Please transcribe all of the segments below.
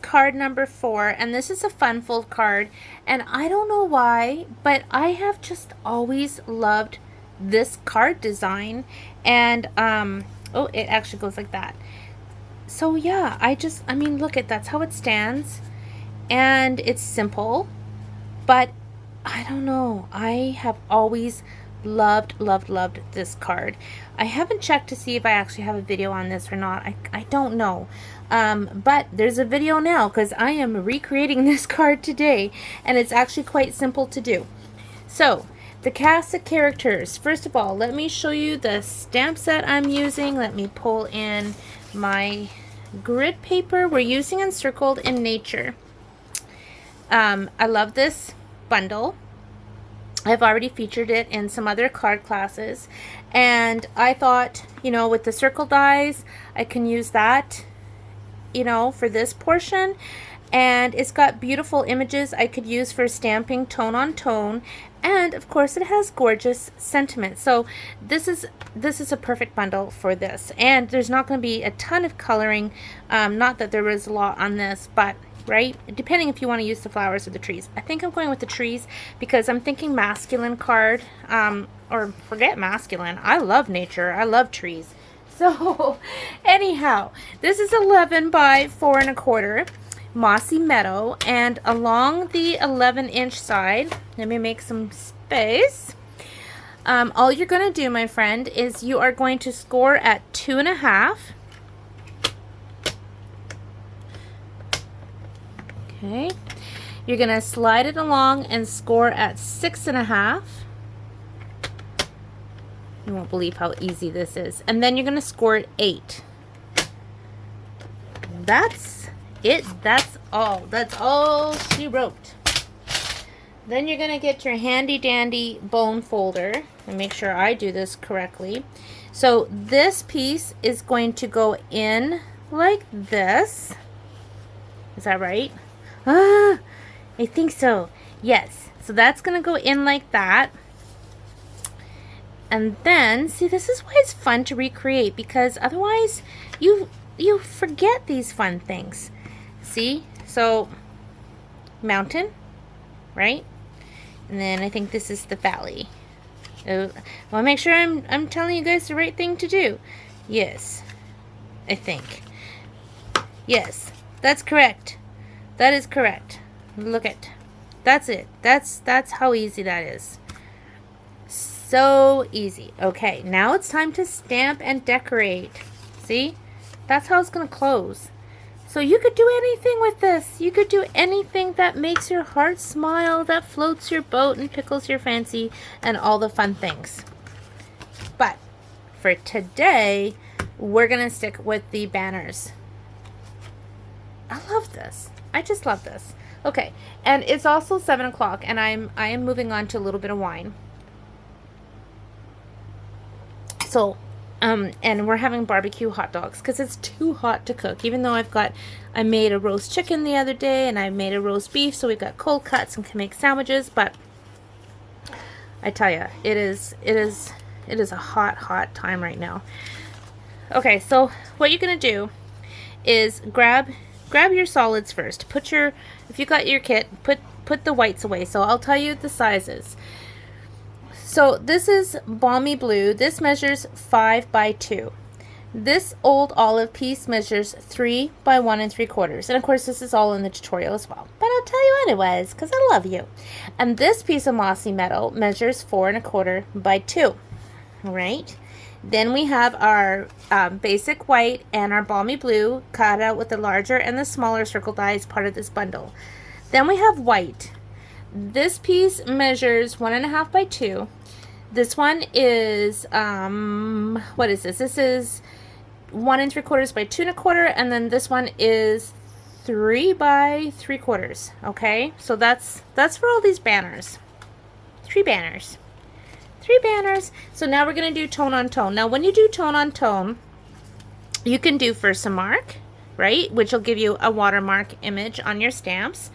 card number 4, and this is a fun fold card, and I don't know why, but I have just always loved this card design. And oh, it actually goes like that. So yeah, I mean, look at, that's how it stands, and it's simple, but I don't know, I have always loved this card. I haven't checked to see if I actually have a video on this or not. I don't know, but there's a video now because I am recreating this card today, and it's actually quite simple to do. So the cast of characters, first of all, let me show you the stamp set I'm using. Let me pull in my grid paper. We're using Encircled in Nature. I love this bundle. I've already featured it in some other card classes, and I thought, you know, with the circle dies, I can use that, you know, for this portion. And it's got beautiful images I could use for stamping tone on tone, and of course it has gorgeous sentiment. So this is a perfect bundle for this, and there's not going to be a ton of coloring, not that there is a lot on this, but right, depending if you want to use the flowers or the trees. I think I'm going with the trees because I'm thinking masculine card, or forget masculine, I love nature, I love trees. So anyhow, this is 11 by 4 1/4 mossy meadow, and along the 11-inch side, let me make some space. All you're going to do, my friend, is you are going to score at 2.5. Okay, you're going to slide it along and score at 6.5. You won't believe how easy this is. And then you're going to score at 8. That's it. That's all she wrote. Then you're going to get your handy dandy bone folder and make sure I do this correctly. So this piece is going to go in like this. Is that right? Ah, I think so. Yes. So that's going to go in like that. And then, see, this is why it's fun to recreate, because otherwise you forget these fun things. See? So, mountain, right? And then I think this is the valley. I want to make sure I'm telling you guys the right thing to do. Yes. I think. Yes. That's correct. That is correct. Look at. That's it. That's how easy that is. So easy. Okay, now it's time to stamp and decorate. See? That's how it's going to close. So you could do anything with this. You could do anything that makes your heart smile, that floats your boat and tickles your fancy, and all the fun things. But for today, we're going to stick with the banners. I love this. I just love this. Okay, and it's also 7 o'clock, and I am moving on to a little bit of wine. So, and we're having barbecue hot dogs because it's too hot to cook. Even though I made a roast chicken the other day, and I made a roast beef, so we've got cold cuts and can make sandwiches. But I tell you, it is a hot time right now. Okay, so what you're gonna do is grab your solids first. If you got your kit, put the whites away. So I'll tell you the sizes. So this is balmy blue. This measures 5 by 2. This old olive piece measures 3 by 1 3/4. And of course this is all in the tutorial as well. But I'll tell you anyways, because I love you. And this piece of mossy meadow measures 4 1/4 by 2. Alright. Then we have our basic white and our balmy blue cut out with the larger and the smaller circle die as part of this bundle. Then we have white. This piece measures 1 1/2 by 2. This one is, what is this? This is 1 3/4 by 2 1/4, and then this one is 3 by 3/4. Okay, so that's for all these banners. 3 banners. 3 banners. So now we're going to do tone on tone. Now when you do tone on tone, you can do first a mark, right, which will give you a watermark image on your stamps,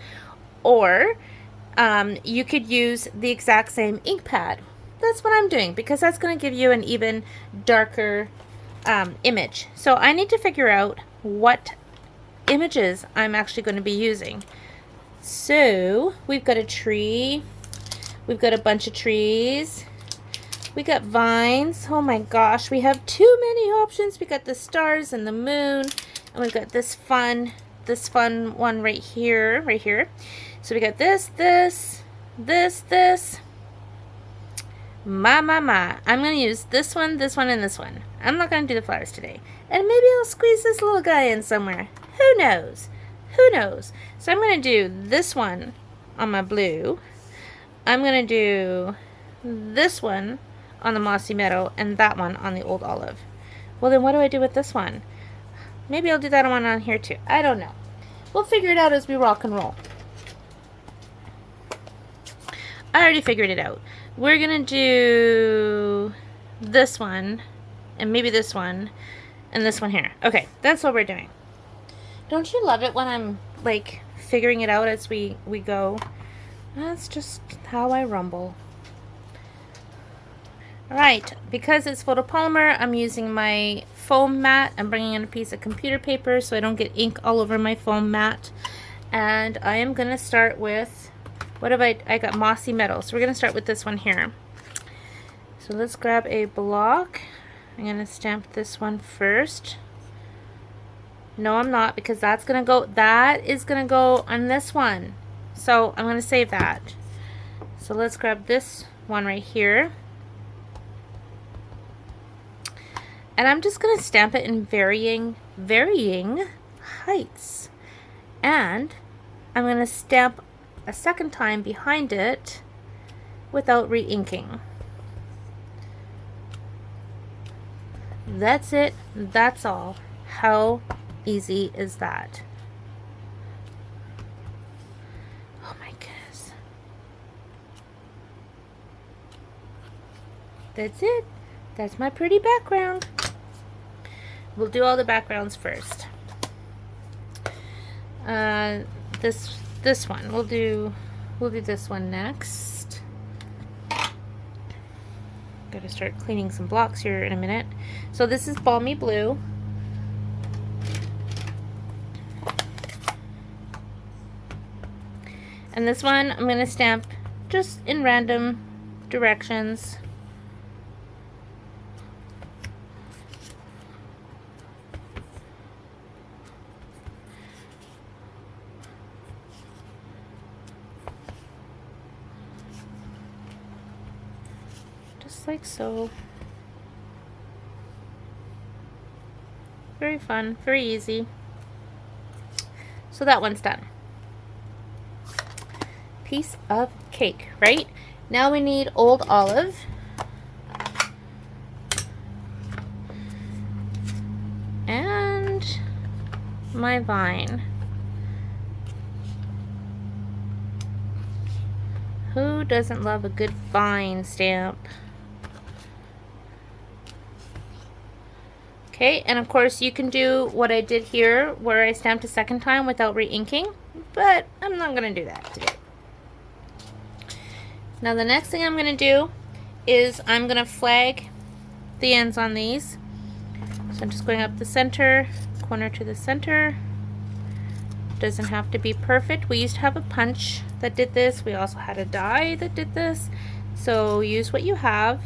or you could use the exact same ink pad. That's what I'm doing because that's going to give you an even darker image. So I need to figure out what images I'm actually going to be using. So we've got a tree, we've got a bunch of trees, we got vines. Oh my gosh, we have too many options. We got the stars and the moon, and we've got this fun one right here. So we got this. My. I'm going to use this one, and this one. I'm not going to do the flowers today. And maybe I'll squeeze this little guy in somewhere. Who knows? So I'm going to do this one on my blue. I'm going to do this one on the mossy meadow and that one on the old olive. Well, then what do I do with this one? Maybe I'll do that one on here too. I don't know. We'll figure it out as we rock and roll. I already figured it out. We're going to do this one and maybe this one and this one here. Okay, that's what we're doing. Don't you love it when I'm like figuring it out as we go? That's just how I rumble. Alright, because it's photopolymer, I'm using my foam mat. I'm bringing in a piece of computer paper so I don't get ink all over my foam mat. And I am going to start with, what have I got mossy meadow. So we're going to start with this one here. So let's grab a block. I'm going to stamp this one first. No, I'm not, because that is going to go on this one. So I'm going to save that. So let's grab this one right here. And I'm just going to stamp it in varying heights. And I'm going to stamp a second time behind it without re-inking. That's it. That's all. How easy is that? Oh my goodness. That's it. That's my pretty background. We'll do all the backgrounds first. This one. We'll do this one next. Gotta start cleaning some blocks here in a minute. So this is Balmy Blue. And this one I'm going to stamp just in random directions. Just like so. Very fun, very easy. So that one's done. Piece of cake, right? Now we need old olive. And my vine. Who doesn't love a good vine stamp? Okay, and of course you can do what I did here where I stamped a second time without re-inking, but I'm not going to do that today. Now the next thing I'm going to do is I'm going to flag the ends on these. So I'm just going up the center, corner to the center. Doesn't have to be perfect. We used to have a punch that did this. We also had a die that did this. So use what you have.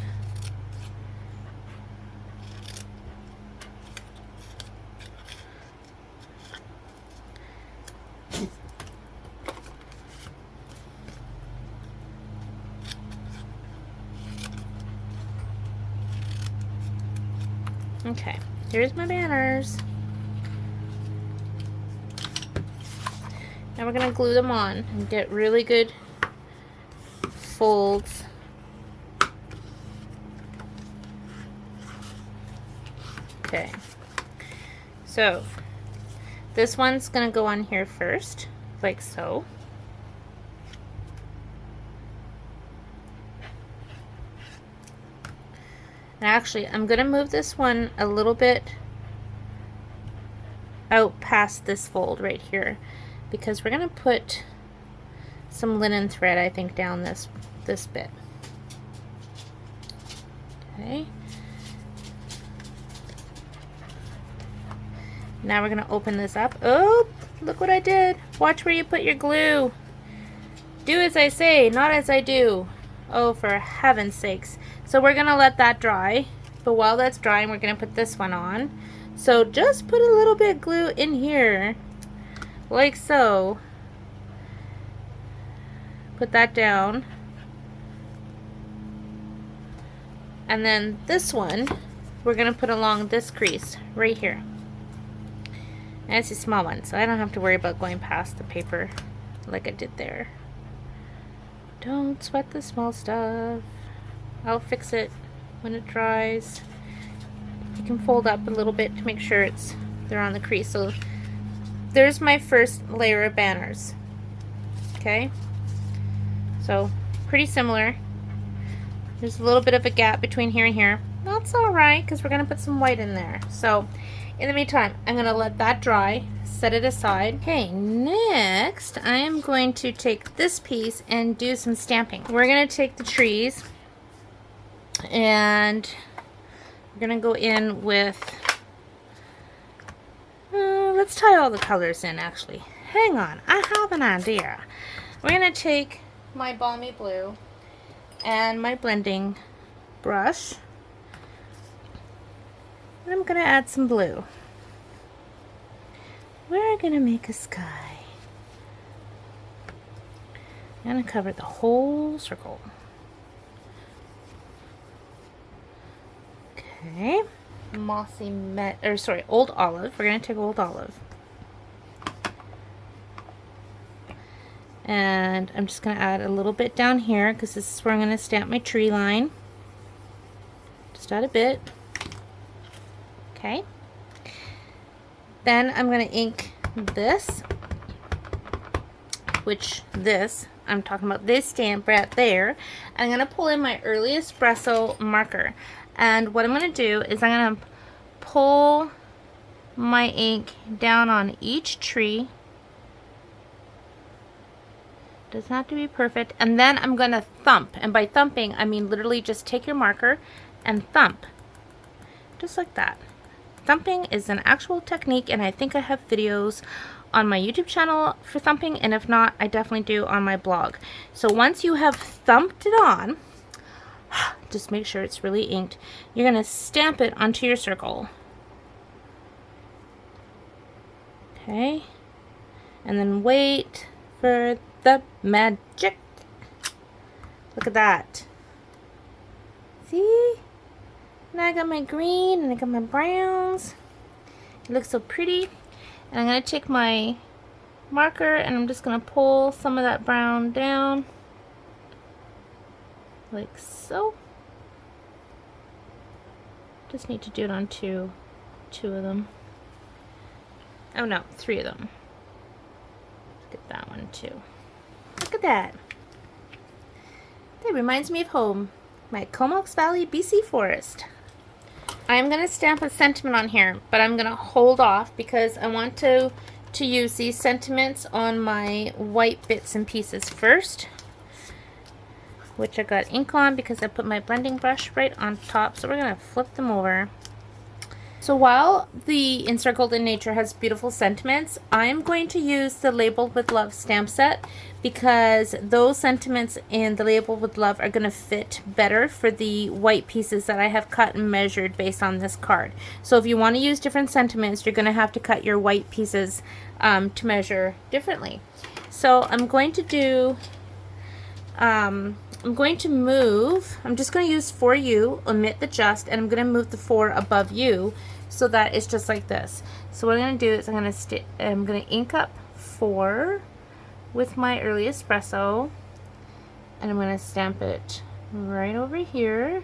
Okay, here's my banners. Now we're going to glue them on and get really good folds. Okay, so this one's going to go on here first, like so. And actually, I'm going to move this one a little bit out past this fold right here, because we're going to put some linen thread, I think, down this bit. Okay. Now we're going to open this up. Oh, Look what I did. Watch where you put your glue. Do as I say, not as I do. Oh, for heaven's sakes. So we're going to let that dry. But while that's drying, we're going to put this one on. So just put a little bit of glue in here. Like so. Put that down. And then this one, we're going to put along this crease right here. And it's a small one, so I don't have to worry about going past the paper like I did there. Don't sweat the small stuff. I'll fix it when it dries. You can fold up a little bit to make sure they're on the crease. So there's my first layer of banners. Okay? So pretty similar. There's a little bit of a gap between here and here. That's alright, because we're going to put some white in there. So in the meantime, I'm going to let that dry, set it aside. Okay, next I am going to take this piece and do some stamping. We're going to take the trees and we're going to go in with, let's tie all the colors in actually. Hang on, I have an idea. We're going to take my balmy blue and my blending brush. And I'm going to add some blue. We're going to make a sky. I'm going to cover the whole circle. Okay. Mossy old olive. We're going to take old olive. And I'm just going to add a little bit down here because this is where I'm going to stamp my tree line. Just add a bit. Okay. Then I'm going to ink this, I'm talking about this stamp right there. And I'm going to pull in my early espresso marker. And what I'm going to do is I'm going to pull my ink down on each tree. Doesn't have to be perfect. And then I'm going to thump. And by thumping, I mean literally just take your marker and thump. Just like that. Thumping is an actual technique, and I think I have videos on my YouTube channel for thumping, and if not, I definitely do on my blog. So once you have thumped it on, just make sure it's really inked. You're going to stamp it onto your circle. Okay. And then wait for the magic. Look at that. See? And I got my green and I got my browns. It looks so pretty. And I'm going to take my marker and I'm just going to pull some of that brown down. Like so. Just need to do it on two of them. Oh no, 3 of them. Let's get that one too. Look at that. That reminds me of home. My Comox Valley, BC forest. I'm going to stamp a sentiment on here, but I'm going to hold off because I want to use these sentiments on my white bits and pieces first, which I got ink on because I put my blending brush right on top. So we're going to flip them over. So while the Encircled in Nature has beautiful sentiments, I'm going to use the Labeled with Love stamp set because those sentiments in the Labeled with Love are going to fit better for the white pieces that I have cut and measured based on this card. So if you want to use different sentiments, you're going to have to cut your white pieces to measure differently. So I'm going to do, I'm just going to use for you, omit the just, and I'm going to move the 4 above you so that it's just like this. So what I'm going to do is I'm going to ink up 4 with my early espresso, and I'm going to stamp it right over here.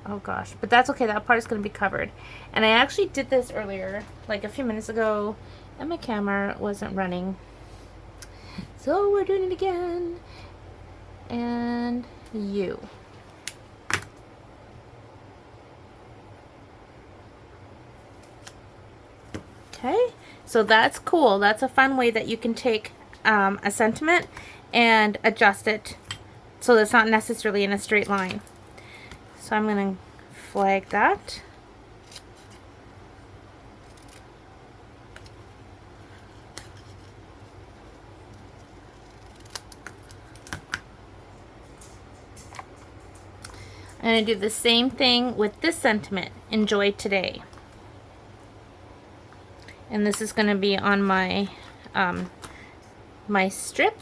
Oh gosh, but that's okay, that part is going to be covered. And I actually did this earlier, like a few minutes ago, and my camera wasn't running. So we're doing it again. And you. Okay, so that's cool. That's a fun way that you can take a sentiment and adjust it so that it's not necessarily in a straight line. So I'm going to flag that. I'm going to do the same thing with this sentiment, enjoy today. And this is going to be on my my strip.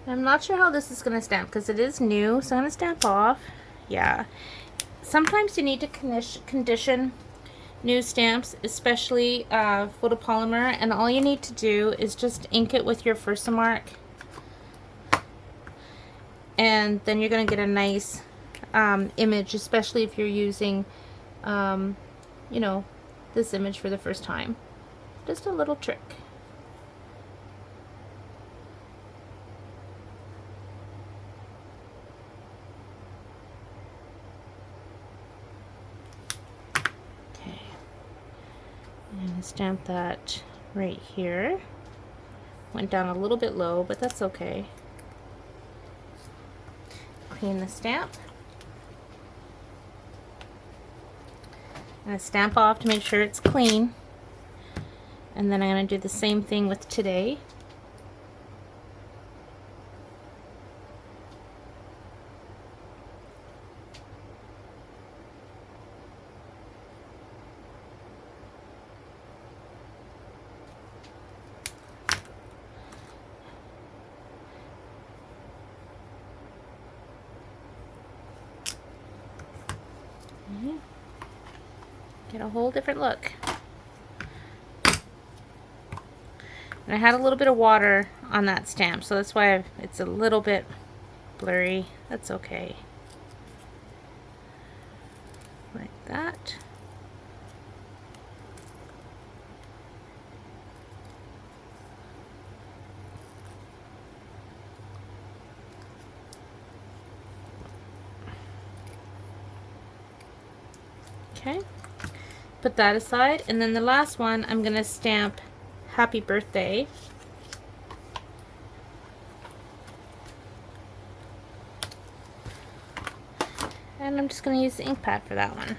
I'm not sure how this is going to stamp because it is new, so I'm going to stamp off. Yeah. Sometimes you need to condition new stamps, especially photopolymer, and all you need to do is just ink it with your Versamark, and then you're going to get a nice image, especially if you're using, you know, this image for the first time. Just a little trick. And stamp that right here. Went down a little bit low, but that's okay. Clean the stamp. I'm going to stamp off to make sure it's clean. And then I'm going to do the same thing with today. Get a whole different look. And I had a little bit of water on that stamp, so that's why it's a little bit blurry. That's okay. Like that. Okay. Put that aside, and then the last one I'm going to stamp happy birthday. And I'm just going to use the ink pad for that one.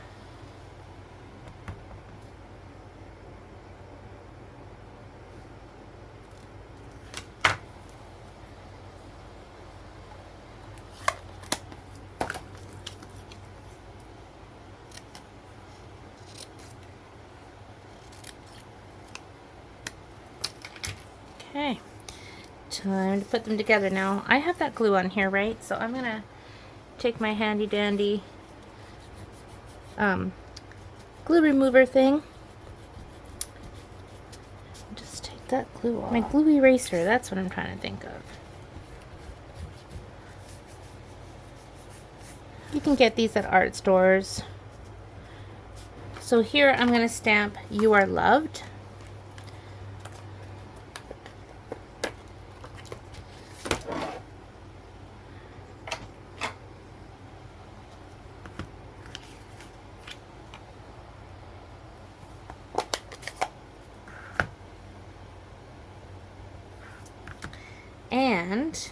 Okay, time to put them together now. I have that glue on here, right? So I'm gonna take my handy dandy glue remover thing. Just take that glue off. My glue eraser, that's what I'm trying to think of. You can get these at art stores. So here I'm gonna stamp "You Are Loved." And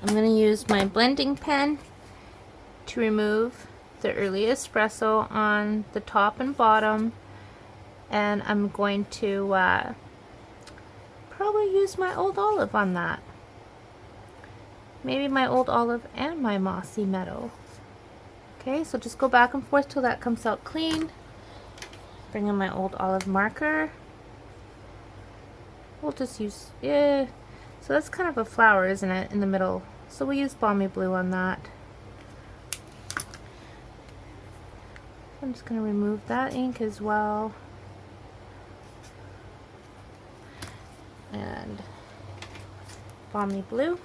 I'm going to use my blending pen to remove the early espresso on the top and bottom, and I'm going to probably use my old olive on that. Maybe my old olive and my mossy meadow. Okay, so just go back and forth till that comes out clean. Bring in my old olive marker. We'll just use, so that's kind of a flower, isn't it, in the middle? So we'll use balmy blue on that. I'm just going to remove that ink as well. And balmy blue.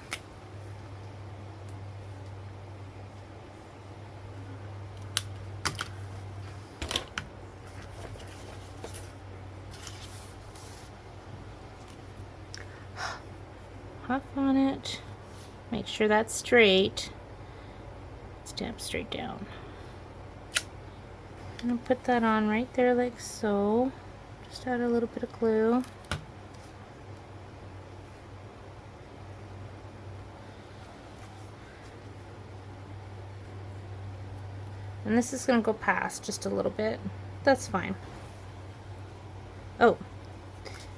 Puff on it. Make sure that's straight. Stamp straight down. I'm going to put that on right there like so. Just add a little bit of glue. And this is going to go past just a little bit. That's fine. Oh,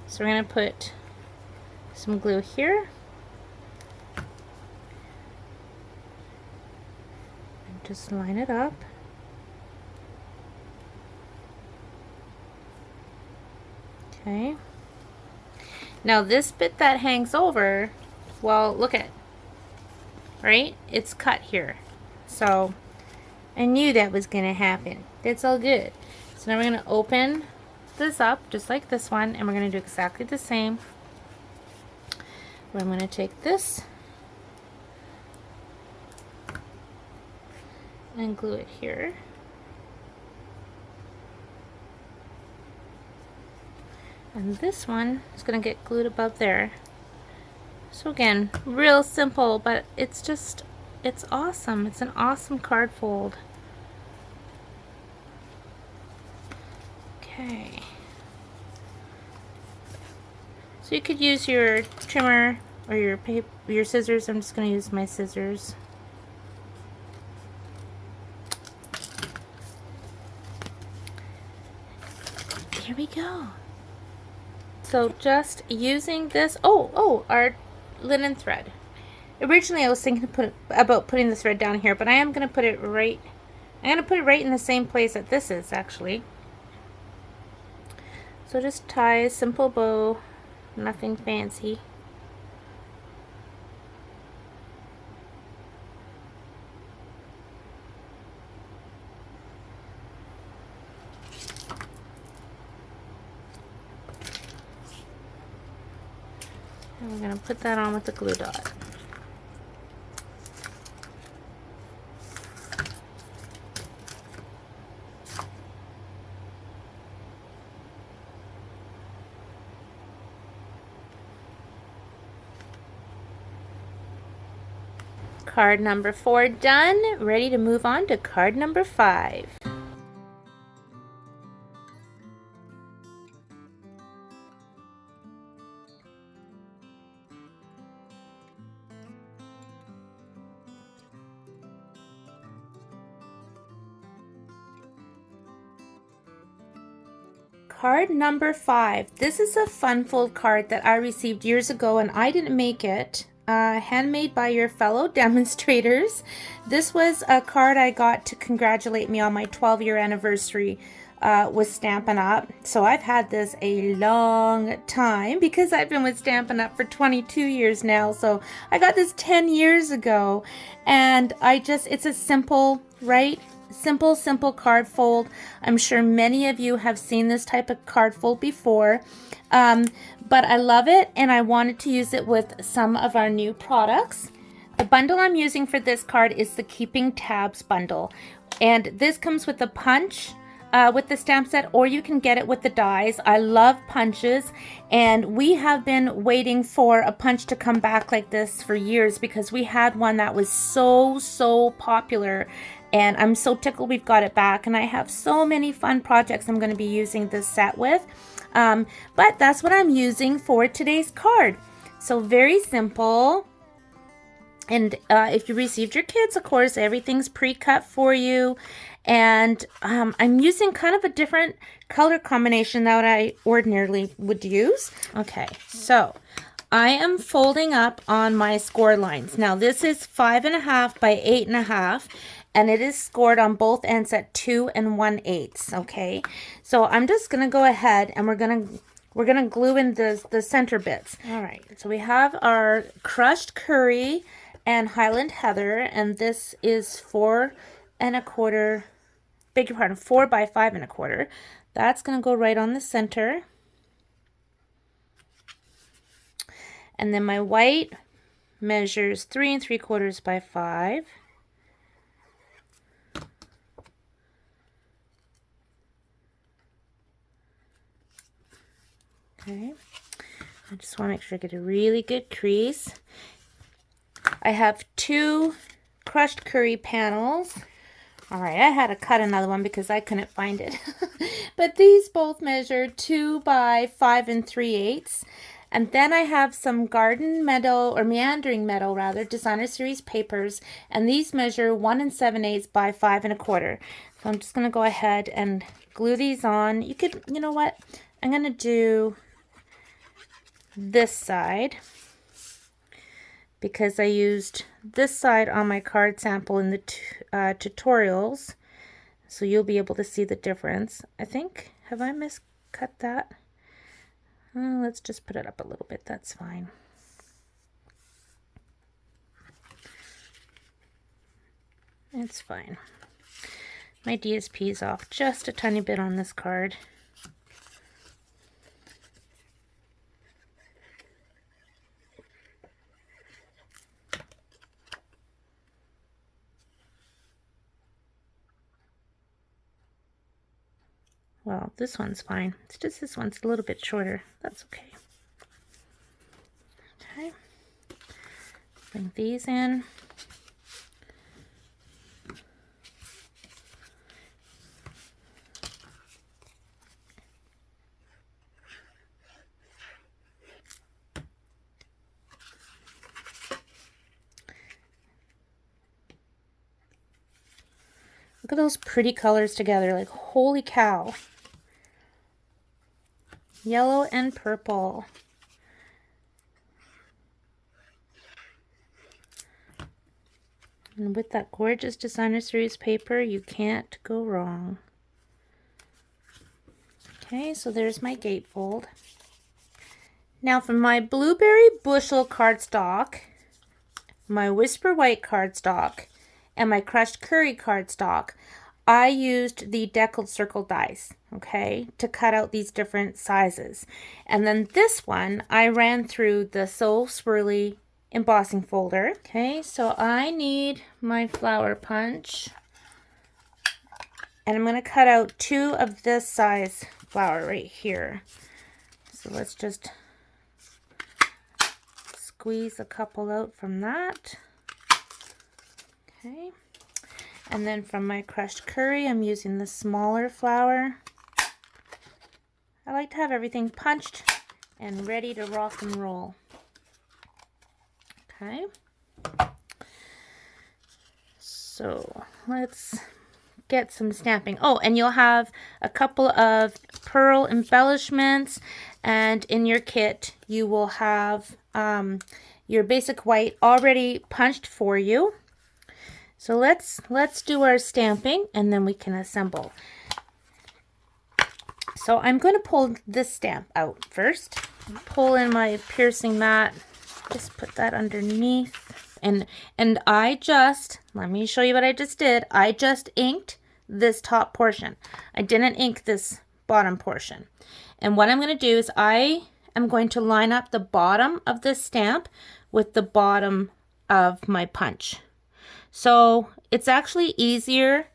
so we're going to put some glue here. And just line it up. Okay. Now this bit that hangs over, well, look at, right? It's cut here. So I knew that was going to happen. That's all good. So now we're going to open this up just like this one, and we're going to do exactly the same. I'm going to take this and glue it here. And this one is going to get glued above there. So again, real simple, but it's just, it's awesome. It's an awesome card fold. Okay. So you could use your trimmer or your scissors. I'm just going to use my scissors. Here we go. So just using this, our linen thread. Originally I was thinking about putting the thread down here, but I am going to put it right, I'm going to put it right in the same place that this is actually. So just tie a simple bow, nothing fancy. And we're going to put that on with the glue dot. Card number 4 done. Ready to move on to card number 5. Card number 5. This is a fun fold card that I received years ago, and I didn't make it. Handmade by your fellow demonstrators. This was a card I got to congratulate me on my 12-year anniversary with Stampin' Up. So I've had this a long time because I've been with Stampin' Up for 22 years now. So I got this 10 years ago, and it's a simple, right? Simple card fold. I'm sure many of you have seen this type of card fold before, but I love it, and I wanted to use it with some of our new products. The bundle I'm using for this card is the Keeping Tabs bundle, and this comes with a punch with the stamp set, or you can get it with the dies. I love punches, and we have been waiting for a punch to come back like this for years because we had one that was so popular. And I'm so tickled we've got it back, and I have so many fun projects I'm going to be using this set with. But that's what I'm using for today's card. So very simple. And if you received your kits, of course, everything's pre-cut for you. And I'm using kind of a different color combination that I ordinarily would use. Okay, so I am folding up on my score lines. Now this is 5.5 by 8.5. And it is scored on both ends at 2 1/8. Okay, so I'm just gonna go ahead and we're gonna glue in the center bits. All right, so we have our crushed curry and Highland heather, and this is 4 1/4. Beg your pardon, 4 by 5 1/4. That's gonna go right on the center, and then my white measures 3 3/4 by 5. Okay, I just want to make sure I get a really good crease. I have 2 crushed curry panels. All right, I had to cut another one because I couldn't find it. But these both measure 2 by 5 3/8. And then I have some Garden Meadow, or Meandering Meadow rather, Designer Series papers, and these measure 1 7/8 by 5 1/4. So I'm just going to go ahead and glue these on. You could, you know what, I'm going to do this side because I used this side on my card sample in the tutorials, so you'll be able to see the difference. I think, have I miscut that? Let's just put it up a little bit, that's fine. It's fine. My DSP is off just a tiny bit on this card. Well, this one's fine. It's just this one's a little bit shorter. That's okay. Okay. Bring these in. Look at those pretty colors together. Like, holy cow. Yellow and purple. And with that gorgeous Designer Series paper, you can't go wrong. Okay, so there's my gatefold. Now for my Blueberry Bushel cardstock, my Whisper White cardstock, and my Crushed Curry cardstock, I used the deckled circle dies, okay, to cut out these different sizes. And then this one, I ran through the So Swirly embossing folder. Okay, so I need my flower punch. And I'm going to cut out 2 of this size flower right here. So let's just squeeze a couple out from that. Okay. And then from my Crushed Curry, I'm using the smaller flower. I like to have everything punched and ready to rock and roll. Okay. So let's get some stamping. Oh, and you'll have a couple of pearl embellishments, and in your kit you will have your basic white already punched for you. So let's do our stamping and then we can assemble. So I'm going to pull this stamp out first. Pull in my piercing mat. Just put that underneath. And I just, let me show you what I just did. I just inked this top portion. I didn't ink this bottom portion. And what I'm going to do is I am going to line up the bottom of this stamp with the bottom of my punch. So it's actually easier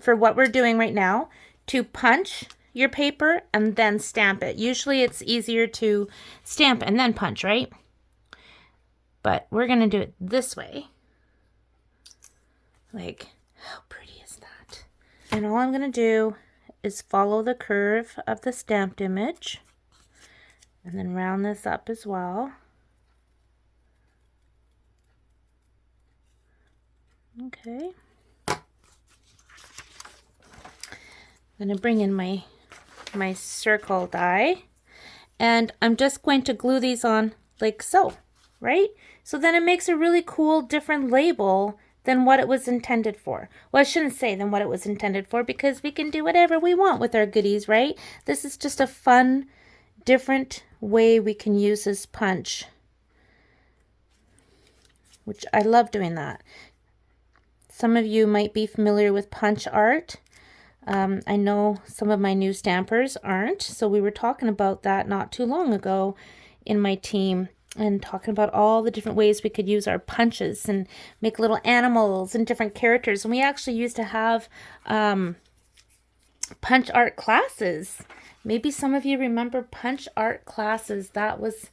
for what we're doing right now, to punch your paper and then stamp it. Usually it's easier to stamp and then punch, right? But we're going to do it this way. Like, how pretty is that? And all I'm going to do is follow the curve of the stamped image and then round this up as well. Okay. I'm going to bring in my circle die, and I'm just going to glue these on like so, right? So then it makes a really cool different label than what it was intended for. Well, I shouldn't say than what it was intended for, because we can do whatever we want with our goodies, right? This is just a fun, different way we can use this punch, which I love doing that. Some of you might be familiar with punch art. I know some of my new stampers aren't, so we were talking about that not too long ago in my team, and talking about all the different ways we could use our punches and make little animals and different characters. And we actually used to have punch art classes. Maybe some of you remember punch art classes. That was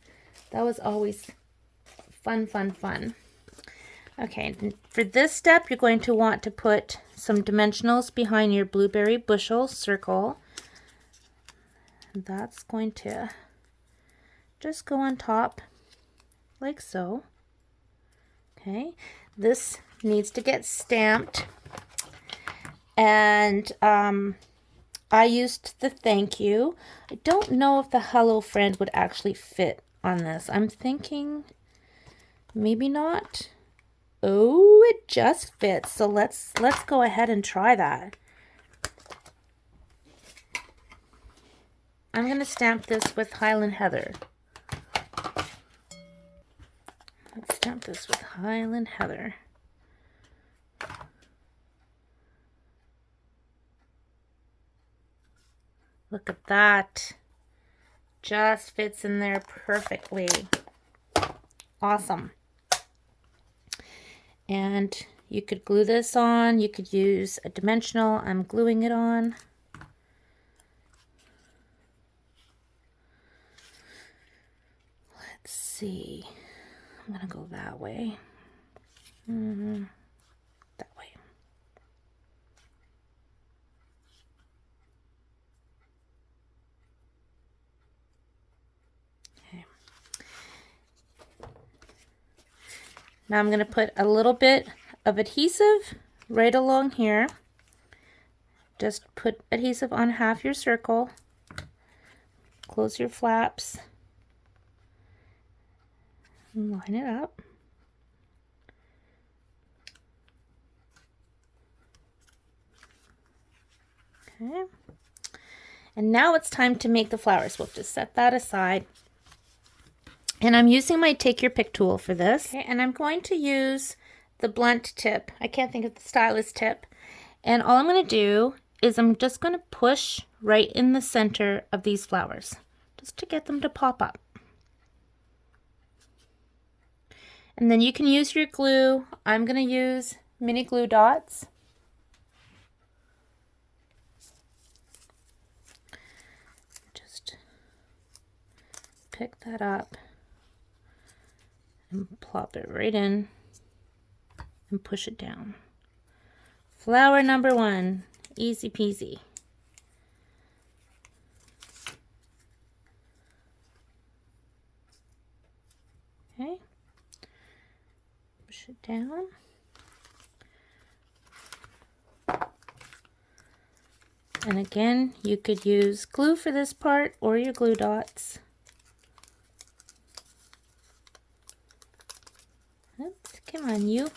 always fun. Okay, for this step, you're going to want to put some dimensionals behind your Blueberry Bushel circle. That's going to just go on top like so. Okay, this needs to get stamped, and I used the thank you. I don't know if the hello friend would actually fit on this. I'm thinking maybe not. Oh, it just fits. So let's go ahead and try that. I'm going to stamp this with Highland Heather. Let's stamp this with Highland Heather. Look at that. Just fits in there perfectly. Awesome. And you could glue this on. You could use a dimensional. I'm gluing it on. Let's see. I'm going to go that way. That way. Okay. Now I'm going to put a little bit of adhesive right along here. Just put adhesive on half your circle. Close your flaps. And line it up. Okay. And now it's time to make the flowers. We'll just set that aside. And I'm using my Take Your Pick tool for this. Okay, and I'm going to use the blunt tip. I can't think of the stylus tip. And all I'm going to do is I'm just going to push right in the center of these flowers, just to get them to pop up. And then you can use your glue. I'm going to use mini glue dots. Just pick that up and plop it right in and push it down. Flower number 1, easy peasy. Okay, push it down. And again, you could use glue for this part or your glue dots. Oops, come on, you.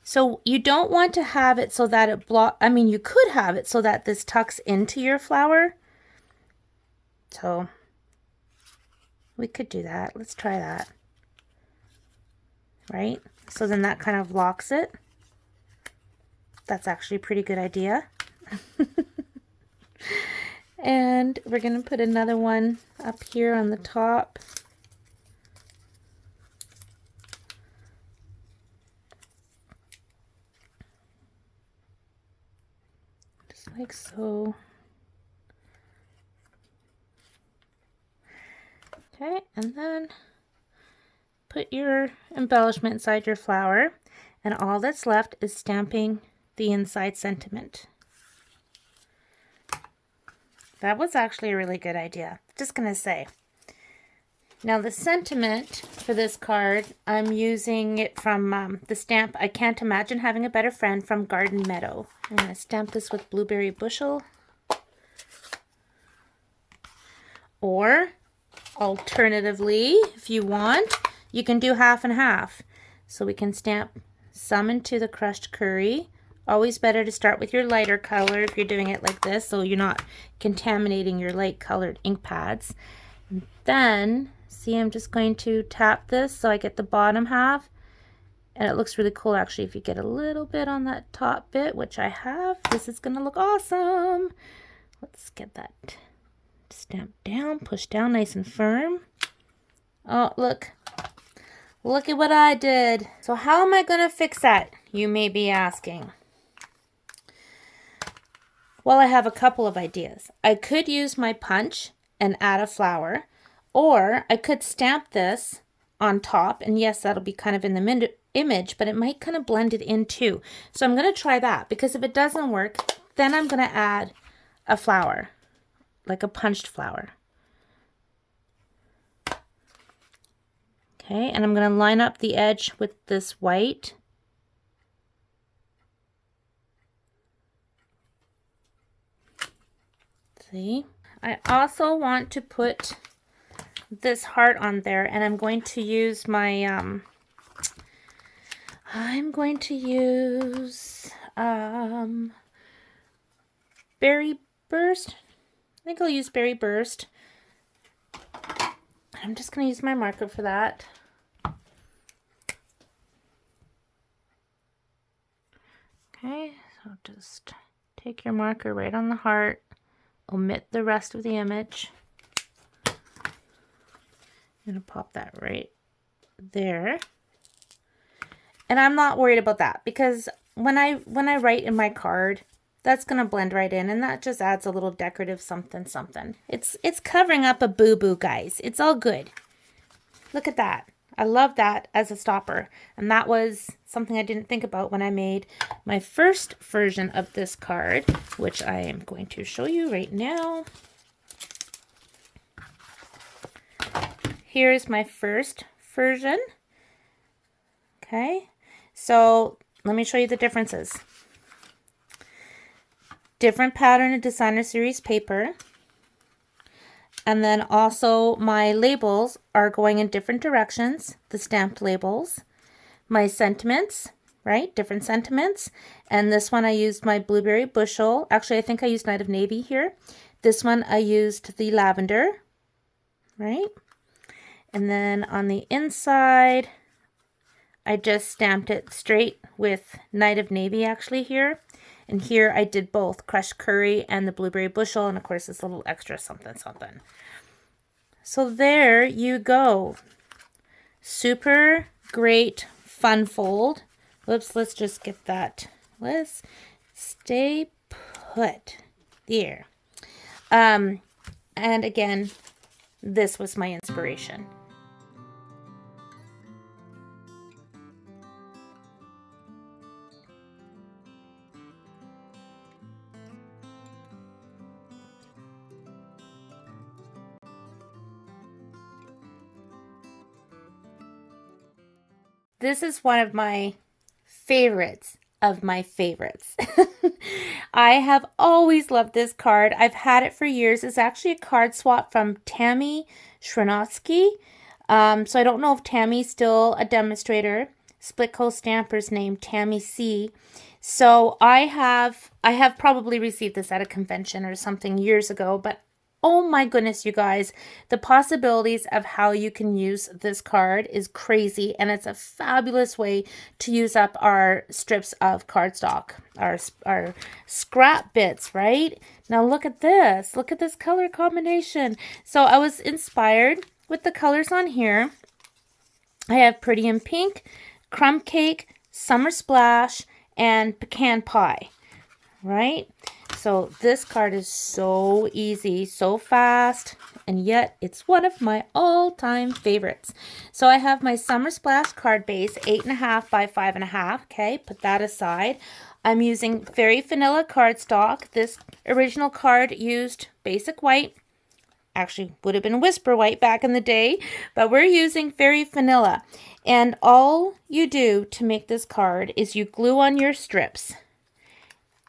So you don't want to have it so that it you could have it so that this tucks into your flower. So we could do that. Let's try that. Right? So then that kind of locks it. That's actually a pretty good idea. And we're going to put another one up here on the top. Just like so. Okay, and then put your embellishment inside your flower, and all that's left is stamping the inside sentiment. That was actually a really good idea, just gonna say. Now the sentiment for this card, I'm using it from the stamp I Can't Imagine Having a Better Friend from Garden Meadow. I'm gonna stamp this with Blueberry Bushel. Or alternatively, if you want, you can do half and half. So we can stamp some into the crushed curry. Always better to start with your lighter color if you're doing it like this, so you're not contaminating your light colored ink pads. And then, see, I'm just going to tap this so I get the bottom half. And it looks really cool actually if you get a little bit on that top bit, which I have. This is gonna look awesome. Let's get that stamp down, push down nice and firm. Oh, look. Look at what I did. So how am I going to fix that, you may be asking? Well, I have a couple of ideas. I could use my punch and add a flower, or I could stamp this on top, and yes, that'll be kind of in the image, but it might kind of blend it in too. So I'm going to try that, because if it doesn't work, then I'm going to add a flower, like a punched flower. Okay, and I'm going to line up the edge with this white. See? I also want to put this heart on there, and I'm going to use my Berry Burst. I think I'll use Berry Burst. I'm just going to use my marker for that. Okay, so just take your marker right on the heart, omit the rest of the image. I'm going to pop that right there. And I'm not worried about that because when I write in my card, that's going to blend right in, and that just adds a little decorative something something. It's covering up a boo-boo, guys. It's all good. Look at that. I love that as a stopper. And that was something I didn't think about when I made my first version of this card, which I am going to show you right now. Here's my first version. Okay, so let me show you the differences. Different pattern of designer series paper. And then also my labels are going in different directions, the stamped labels. My sentiments, right? Different sentiments. And this one I used my blueberry bushel. Actually, I think I used Night of Navy here. This one I used the lavender, right? And then on the inside, I just stamped it straight with Night of Navy actually here. And here I did both crushed curry and the blueberry bushel, and of course this little extra something something. So there you go. Super great fun fold. Whoops, let's just get that. Let's stay put there. And again, this was my inspiration. This is one of my favorites of my favorites. I have always loved this card. I've had it for years. It's actually a card swap from Tammy Shranovsky. So I don't know if Tammy's still a demonstrator. Split Coast Stamper's named Tammy C. So I have probably received this at a convention or something years ago, but oh my goodness, you guys, the possibilities of how you can use this card is crazy, and it's a fabulous way to use up our strips of cardstock, our scrap bits, right? Now look at this. Look at this color combination. So I was inspired with the colors on here. I have Pretty in Pink, Crumb Cake, Summer Splash, and Pecan Pie, right? So this card is so easy, so fast, and yet it's one of my all-time favorites. So I have my Summer Splash card base, 8.5 by 5.5. Okay, put that aside. I'm using Fairy Vanilla cardstock. This original card used basic white. Actually, would have been Whisper White back in the day, but we're using Fairy Vanilla. And all you do to make this card is you glue on your strips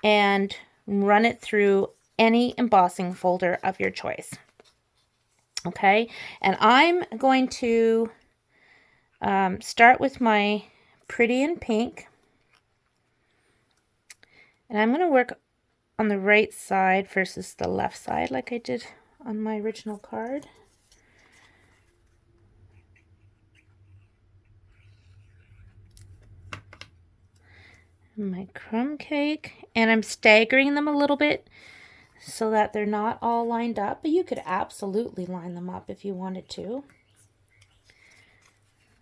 and run it through any embossing folder of your choice. Okay, and I'm going to start with my Pretty in Pink, and I'm going to work on the right side versus the left side like I did on my original card. My crumb cake, and I'm staggering them a little bit so that they're not all lined up, but you could absolutely line them up if you wanted to.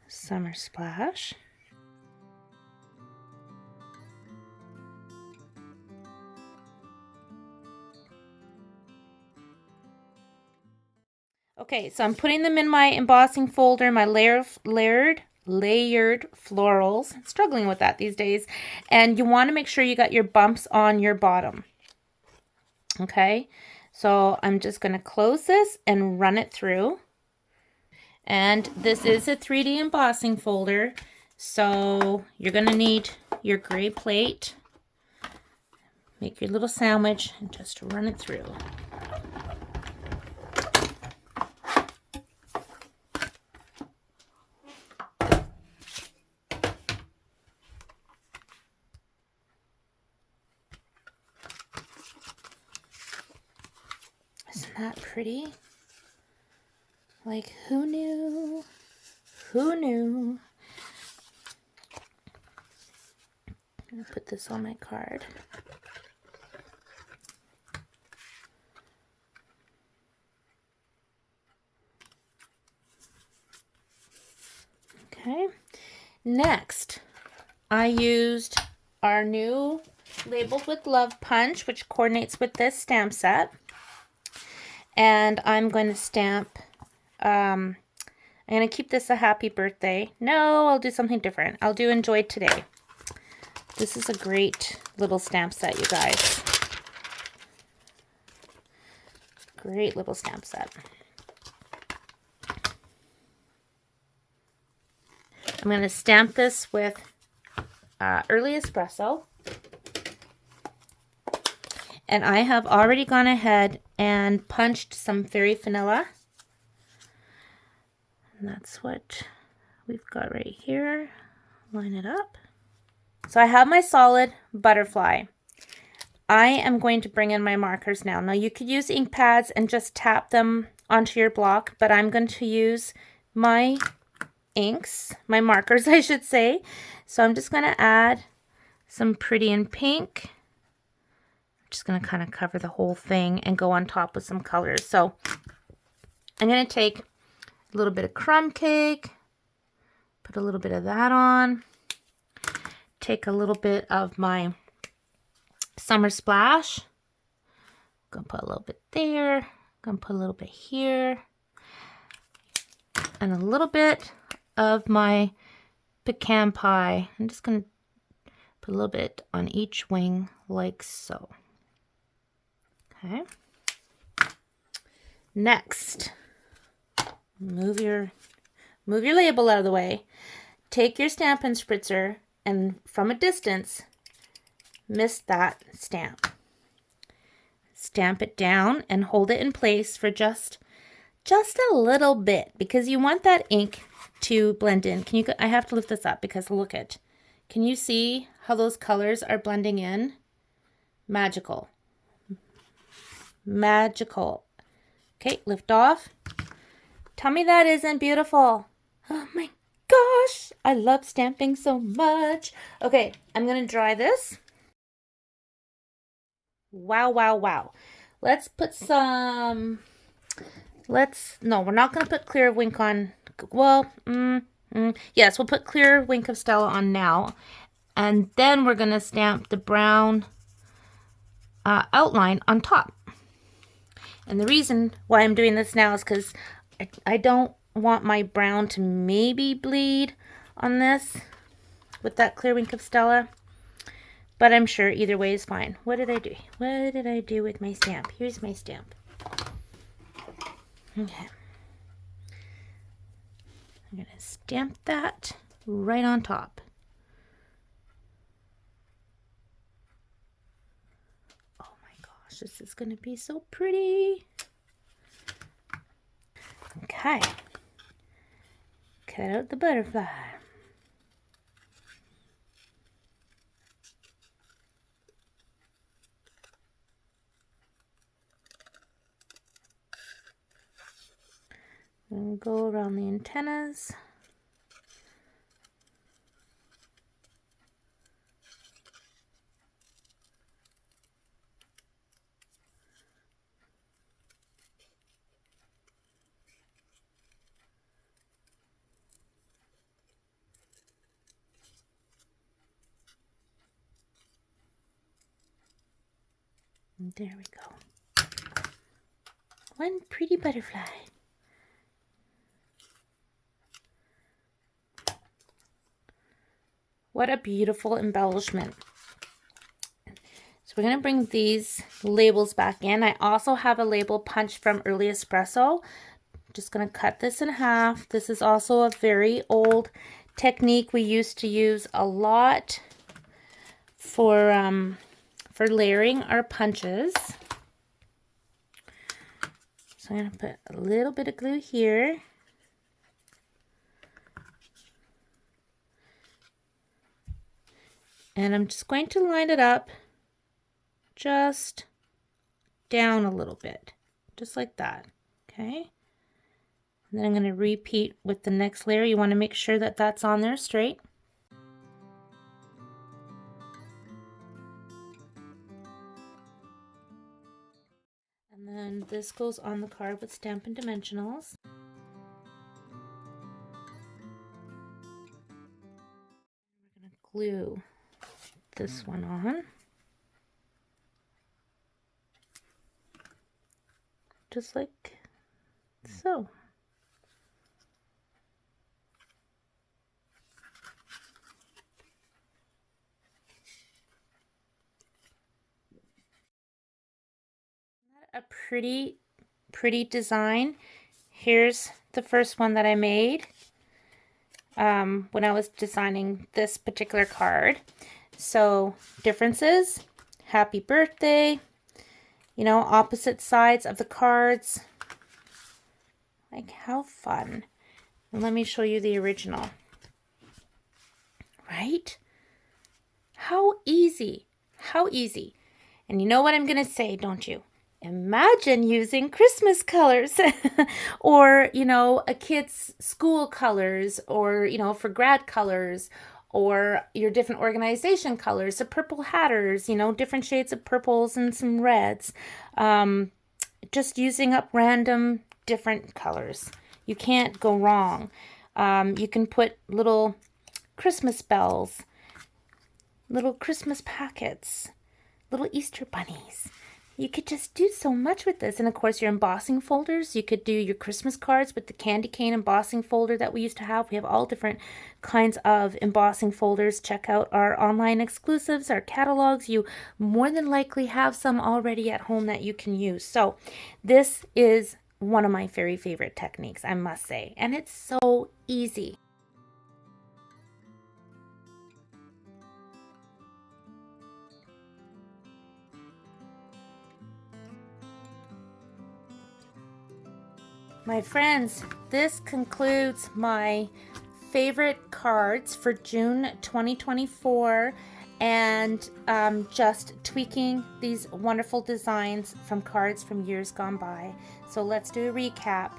Summer Splash. Okay, so I'm putting them in my embossing folder, my layered florals. I'm struggling with that these days. And you want to make sure you got your bumps on your bottom. Okay, so I'm just going to close this and run it through. And this is a 3D embossing folder. So you're going to need your gray plate. Make your little sandwich and just run it through. Isn't that pretty? Like, who knew? Who knew? I'm gonna put this on my card. Okay. Next, I used our new Labeled with Love punch, which coordinates with this stamp set. And I'm going to stamp, I'm going to keep this a happy birthday. No, I'll do something different. I'll do enjoy today. This is a great little stamp set, you guys. Great little stamp set. I'm going to stamp this with Early Espresso. And I have already gone ahead and punched some fairy vanilla. And that's what we've got right here. Line it up. So I have my solid butterfly. I am going to bring in my markers now. Now you could use ink pads and just tap them onto your block, but I'm going to use my inks, my markers I should say. So I'm just going to add some pretty in pink. I'm just going to kind of cover the whole thing and go on top with some colors. So I'm going to take a little bit of crumb cake, put a little bit of that on, take a little bit of my Summer Splash, gonna put a little bit there, gonna put a little bit here, and a little bit of my pecan pie. I'm just gonna put a little bit on each wing like so. Okay. Next, move your label out of the way. Take your Stampin' Spritzer and from a distance, mist that stamp. Stamp it down and hold it in place for just a little bit because you want that ink to blend in. Can you? I have to lift this up because look at. Can you see how those colors are blending in? Magical. Magical. Okay, lift off. Tell me that isn't beautiful. Oh my gosh, I love stamping so much. Okay, I'm going to dry this. Wow, wow, wow. Let's put some, no, we're not going to put clear Wink on, well, yes, we'll put clear Wink of Stella on now. And then we're going to stamp the brown outline on top. And the reason why I'm doing this now is because I don't want my brown to maybe bleed on this with that clear Wink of Stella. But I'm sure either way is fine. What did I do? What did I do with my stamp? Here's my stamp. Okay. I'm going to stamp that right on top. Oh my gosh, this is going to be so pretty. Okay. Cut out the butterfly. And go around the antennas. And there we go. One pretty butterfly. What a beautiful embellishment. So we're going to bring these labels back in. I also have a label punched from Early Espresso Just going to cut this in half. This is also a very old technique we used to use a lot for layering our punches. So I'm going to put a little bit of glue here. And I'm just going to line it up just down a little bit, just like that, okay? And then I'm going to repeat with the next layer. You want to make sure that that's on there straight. And then this goes on the card with Stampin' Dimensionals. We're going to glue this one on. Just like so. A pretty design. Here's the first one that I made when I was designing this particular card. So differences, happy birthday, you know, opposite sides of the cards. Like, how fun. And let me show you the original. Right? How easy. How easy. And you know what I'm going to say, don't you? Imagine using Christmas colors or, you know, a kid's school colors, or, you know, for grad colors, or your different organization colors, the purple hatters, you know, different shades of purples and some reds. Just using up random different colors. You can't go wrong. You can put little Christmas bells, little Christmas packets, little Easter bunnies. You could just do so much with this. And of course, your embossing folders, you could do your Christmas cards with the candy cane embossing folder that we used to have. We have all different kinds of embossing folders. Check out our online exclusives, our catalogs. You more than likely have some already at home that you can use. So this is one of my very favorite techniques, I must say. And it's so easy. My friends, this concludes my favorite cards for June 2024, and just tweaking these wonderful designs from cards from years gone by. So let's do a recap.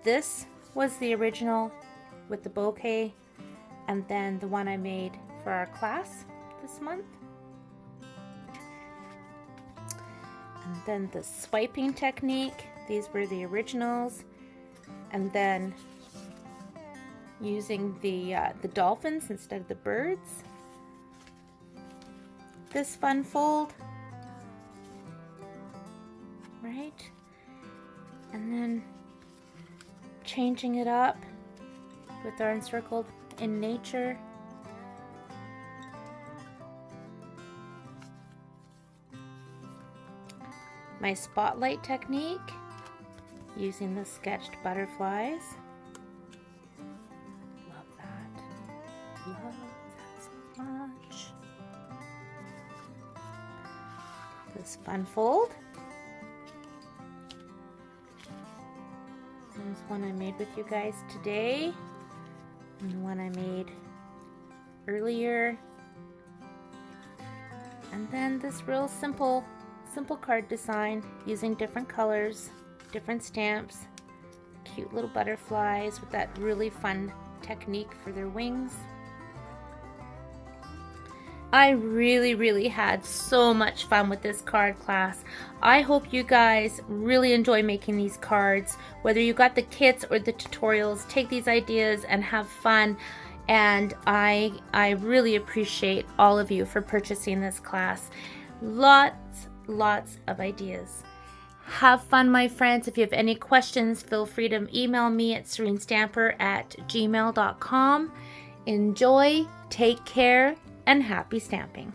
This was the original with the bouquet, and then the one I made for our class this month. And then the swiping technique. These were the originals, and then using the dolphins instead of the birds. This fun fold, right? And then changing it up with our encircled in nature. My spotlight technique, using the sketched butterflies. Love that. Love that so much. This fun fold. This one I made with you guys today. And the one I made earlier. And then this real simple card design using different colors, different stamps, cute little butterflies with that really fun technique for their wings. I really had so much fun with this card class. I hope you guys really enjoy making these cards. Whether you got the kits or the tutorials, take these ideas and have fun. And I really appreciate all of you for purchasing this class. Lots of ideas. Have fun, my friends. If you have any questions, feel free to email me at serenestamper@gmail.com. Enjoy, take care, and happy stamping.